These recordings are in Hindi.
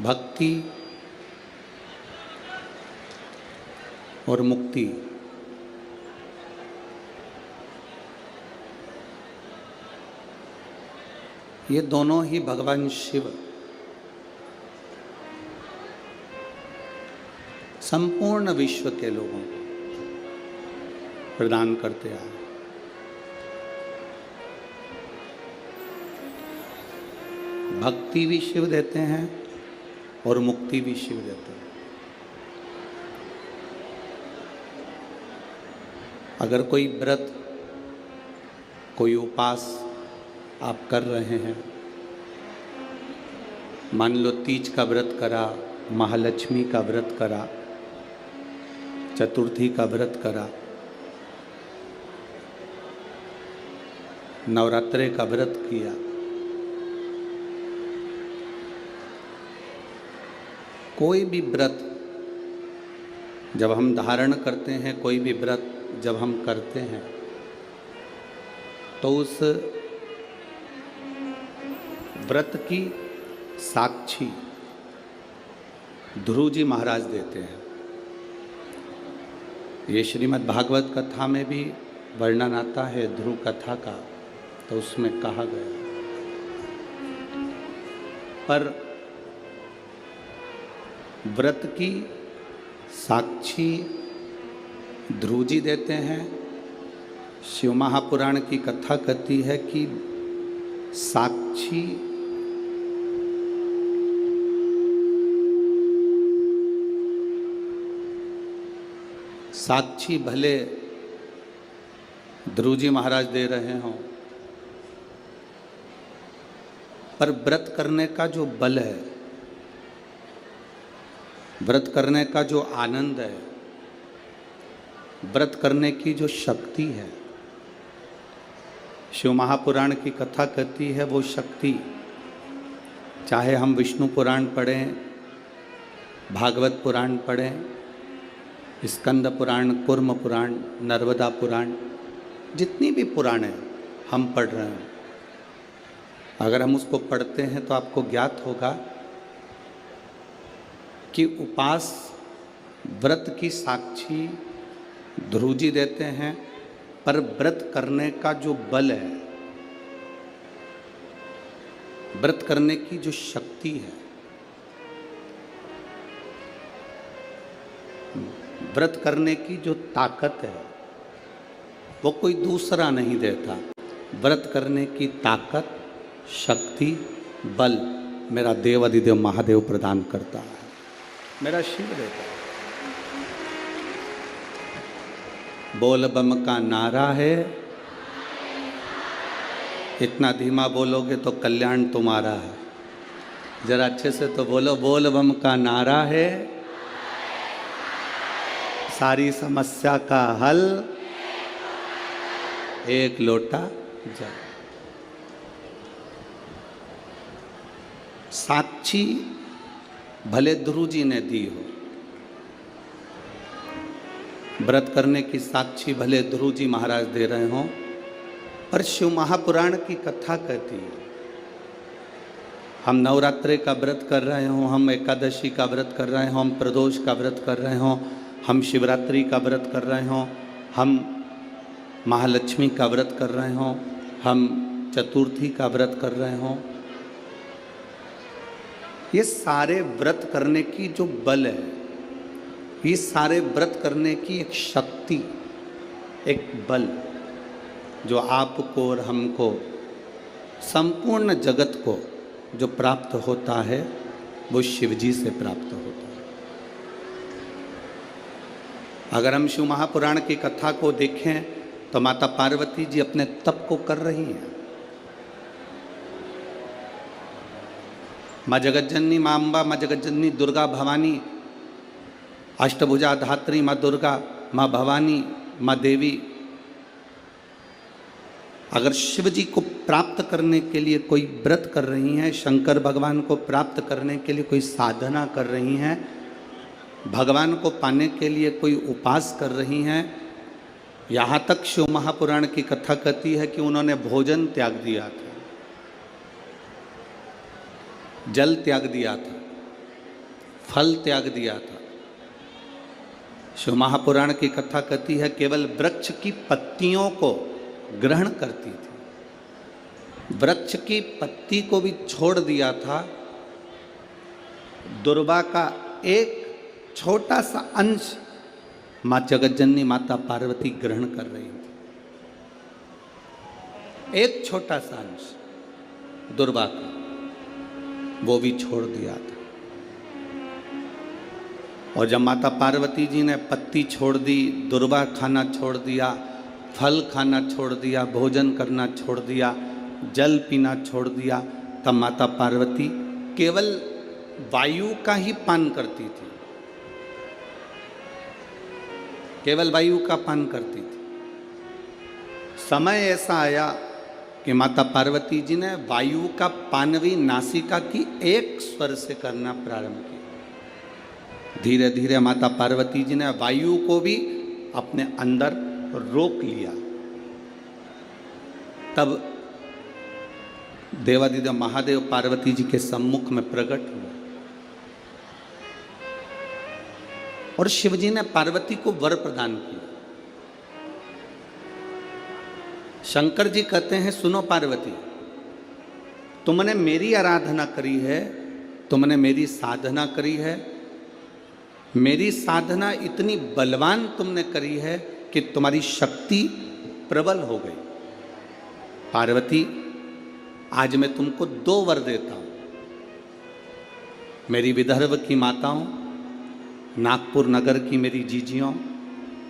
भक्ति और मुक्ति ये दोनों ही भगवान शिव संपूर्ण विश्व के लोगों को प्रदान करते आए। भक्ति भी शिव देते हैं और मुक्ति भी शिव देते हैं। अगर कोई व्रत, कोई उपास आप कर रहे हैं, मान लो तीज का व्रत करा, महालक्ष्मी का व्रत करा, चतुर्थी का व्रत करा, नवरात्रे का व्रत किया, कोई भी व्रत जब हम धारण करते हैं, कोई भी व्रत जब हम करते हैं, तो उस व्रत की साक्षी ध्रुव जी महाराज देते हैं। ये श्रीमद् भागवत कथा में भी वर्णन आता है ध्रुव कथा का, तो उसमें कहा गया। पर व्रत की साक्षी ध्रुव जी देते हैं। शिव महापुराण की कथा कहती है कि साक्षी भले ध्रुव जी महाराज दे रहे हों, पर व्रत करने का जो बल है, व्रत करने का जो आनंद है, व्रत करने की जो शक्ति है, शिव महापुराण की कथा कहती है वो शक्ति, चाहे हम विष्णु पुराण पढ़ें, भागवत पुराण पढ़ें, स्कंद पुराण, कूर्म पुराण, नर्मदा पुराण, जितनी भी पुराण हैं हम पढ़ रहे हैं, अगर हम उसको पढ़ते हैं तो आपको ज्ञात होगा कि उपास व्रत की साक्षी ध्रुव जी देते हैं, पर व्रत करने का जो बल है, व्रत करने की जो शक्ति है, व्रत करने की जो ताकत है, वो कोई दूसरा नहीं देता। व्रत करने की ताकत, शक्ति, बल मेरा देव अधिदेव महादेव प्रदान करता है, मेरा शिव देता है। बोल बम का नारा है, इतना धीमा बोलोगे तो कल्याण तुम्हारा है। जरा अच्छे से तो बोलो, बोल बम का नारा है, सारी समस्या का हल एक लोटा जल। साक्षी भले ध्रुव जी ने दी हो, व्रत करने की साक्षी भले ध्रुव जी महाराज दे रहे हों, पर शिव महापुराण की कथा कहती है हम नवरात्रे का व्रत कर रहे हों, हम एकादशी का व्रत कर रहे हों, हम प्रदोष का व्रत कर रहे हों, हम शिवरात्रि का व्रत कर रहे हों, हम महालक्ष्मी का व्रत कर रहे हों, हम चतुर्थी का व्रत कर रहे हों, ये सारे व्रत करने की जो बल है, ये सारे व्रत करने की एक शक्ति, एक बल जो आपको और हमको, संपूर्ण जगत को जो प्राप्त होता है, वो शिव जी से प्राप्त होता है। अगर हम शिव महापुराण की कथा को देखें तो माता पार्वती जी अपने तप को कर रही हैं। माँ जगज्जननी, माँ अम्बा, माँ जगज्जननी दुर्गा भवानी, अष्टभुजा धात्री माँ दुर्गा, माँ भवानी, माँ देवी, अगर शिव जी को प्राप्त करने के लिए कोई व्रत कर रही हैं, शंकर भगवान को प्राप्त करने के लिए कोई साधना कर रही हैं, भगवान को पाने के लिए कोई उपास कर रही हैं, यहाँ तक शिव महापुराण की कथा कहती है कि उन्होंने भोजन त्याग दिया था, जल त्याग दिया था, फल त्याग दिया था। शिव महापुराण की कथा कहती है केवल वृक्ष की पत्तियों को ग्रहण करती थी, वृक्ष की पत्ती को भी छोड़ दिया था। दुर्वा का एक छोटा सा अंश मां जगतजननी माता पार्वती ग्रहण कर रही थी, एक छोटा सा अंश दुर्वा का, वो भी छोड़ दिया था। और जब माता पार्वती जी ने पत्ती छोड़ दी, दुर्वा खाना छोड़ दिया, फल खाना छोड़ दिया, भोजन करना छोड़ दिया, जल पीना छोड़ दिया, तब माता पार्वती केवल वायु का ही पान करती थी, केवल वायु का पान करती थी। समय ऐसा आया कि माता पार्वती जी ने वायु का पान भी नासिका की एक स्वर से करना प्रारंभ किया। धीरे धीरे माता पार्वती जी ने वायु को भी अपने अंदर रोक लिया। तब देवादिदेव महादेव पार्वती जी के सम्मुख में प्रकट हुआ और शिवजी ने पार्वती को वर प्रदान किया। शंकर जी कहते हैं, सुनो पार्वती, तुमने मेरी आराधना करी है, तुमने मेरी साधना करी है, मेरी साधना इतनी बलवान तुमने करी है कि तुम्हारी शक्ति प्रबल हो गई। पार्वती, आज मैं तुमको 2 वर देता हूं। मेरी विदर्भ की माताओं, नागपुर नगर की मेरी जीजियों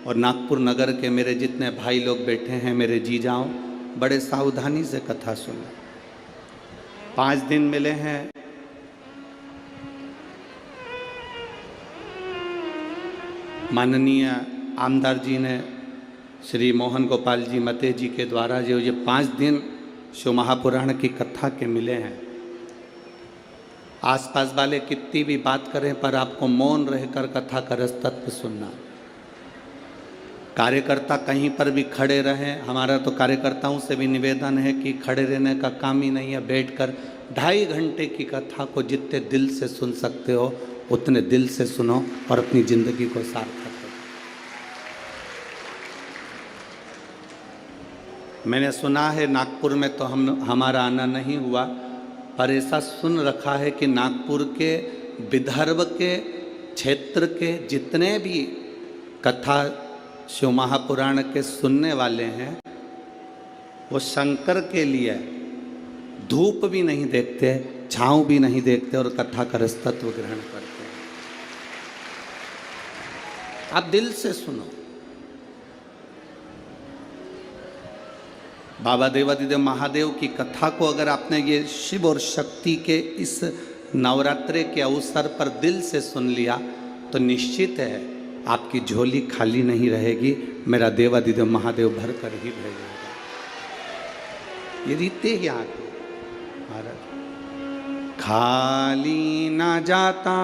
और नागपुर नगर के मेरे जितने भाई लोग बैठे हैं, मेरे जीजाओं, बड़े सावधानी से कथा सुनो। 5 दिन मिले हैं। माननीय आमदार जी ने श्री मोहन गोपाल जी मते जी के द्वारा जो ये 5 दिन शिव महापुराण की कथा के मिले हैं। आसपास वाले कितनी भी बात करें पर आपको मौन रहकर कथा का रस तत्व सुनना। कार्यकर्ता कहीं पर भी खड़े रहें, हमारा तो कार्यकर्ताओं से भी निवेदन है कि खड़े रहने का काम ही नहीं है, बैठकर 2.5 घंटे की कथा को जितने दिल से सुन सकते हो उतने दिल से सुनो और अपनी जिंदगी को सार्थक करो। मैंने सुना है नागपुर में तो हमारा आना नहीं हुआ, पर ऐसा सुन रखा है कि नागपुर के विदर्भ के क्षेत्र के जितने भी कथा शिव महापुराण के सुनने वाले हैं वो शंकर के लिए धूप भी नहीं देखते, छांव भी नहीं देखते और कथा का रस तत्व ग्रहण करते हैं। आप दिल से सुनो। बाबा देवादिदेव महादेव की कथा को अगर आपने ये शिव और शक्ति के इस नवरात्रे के अवसर पर दिल से सुन लिया तो निश्चित है आपकी झोली खाली नहीं रहेगी, मेरा देवादिदेव महादेव भर कर ही भेजेगा। ये रीते ही आगे महाराज, खाली ना जाता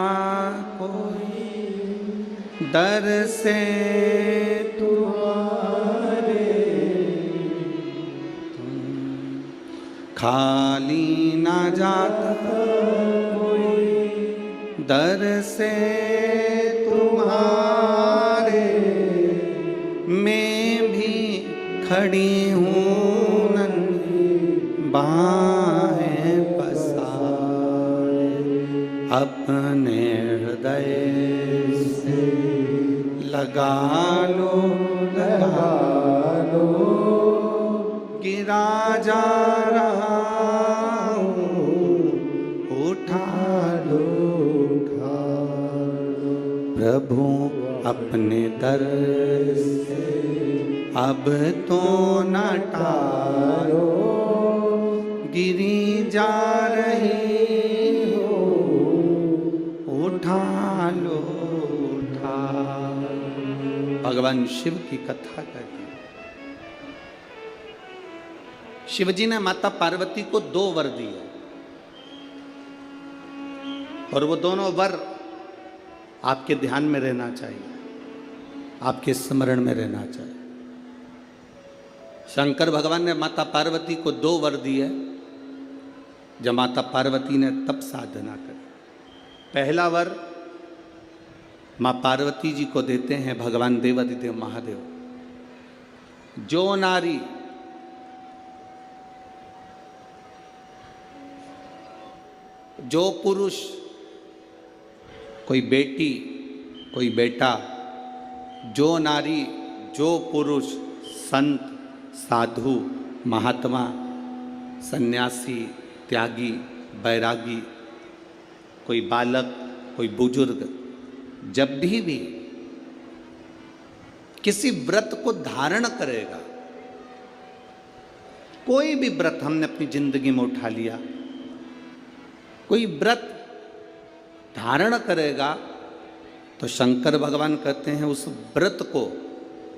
कोई दर से तुम्हारे, खाली ना जाता कोई दर से तुम्हारे, मैं भी खड़ी हूँ नन्ही बाहें पसारे, अपने हृदय से लगा लो गिरा जा रहा हूँ, उठा लो प्रभु अपने दर से अब तो न टालो, गिरी जा रही हो, उठा लो उठा। भगवान शिव की कथा कहती है। शिवजी ने माता पार्वती को 2 वर दिए और वो दोनों वर आपके ध्यान में रहना चाहिए, आपके स्मरण में रहना चाहिए। शंकर भगवान ने माता पार्वती को 2 वर दिए जब माता पार्वती ने तप साधना करी। पहला वर माँ पार्वती जी को देते हैं भगवान देवादिदेव महादेव। जो नारी जो पुरुष, कोई बेटी कोई बेटा, जो नारी जो पुरुष, संत साधु महात्मा सन्यासी त्यागी बैरागी, कोई बालक कोई बुजुर्ग, जब भी किसी व्रत को धारण करेगा, कोई भी व्रत हमने अपनी जिंदगी में उठा लिया, कोई व्रत धारण करेगा तो शंकर भगवान कहते हैं उस व्रत को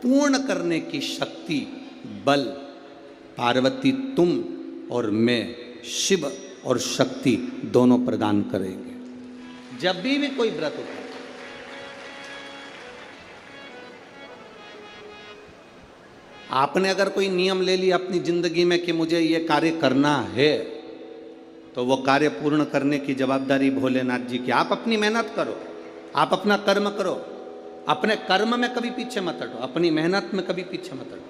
पूर्ण करने की शक्ति बल पार्वती तुम और मैं शिव और शक्ति दोनों प्रदान करेंगे। जब भी कोई व्रत उठा, आपने अगर कोई नियम ले लिया अपनी जिंदगी में कि मुझे ये कार्य करना है, तो वो कार्य पूर्ण करने की जवाबदारी भोलेनाथ जी की। आप अपनी मेहनत करो, आप अपना कर्म करो, अपने कर्म में कभी पीछे मत हटो, अपनी मेहनत में कभी पीछे मत हटो।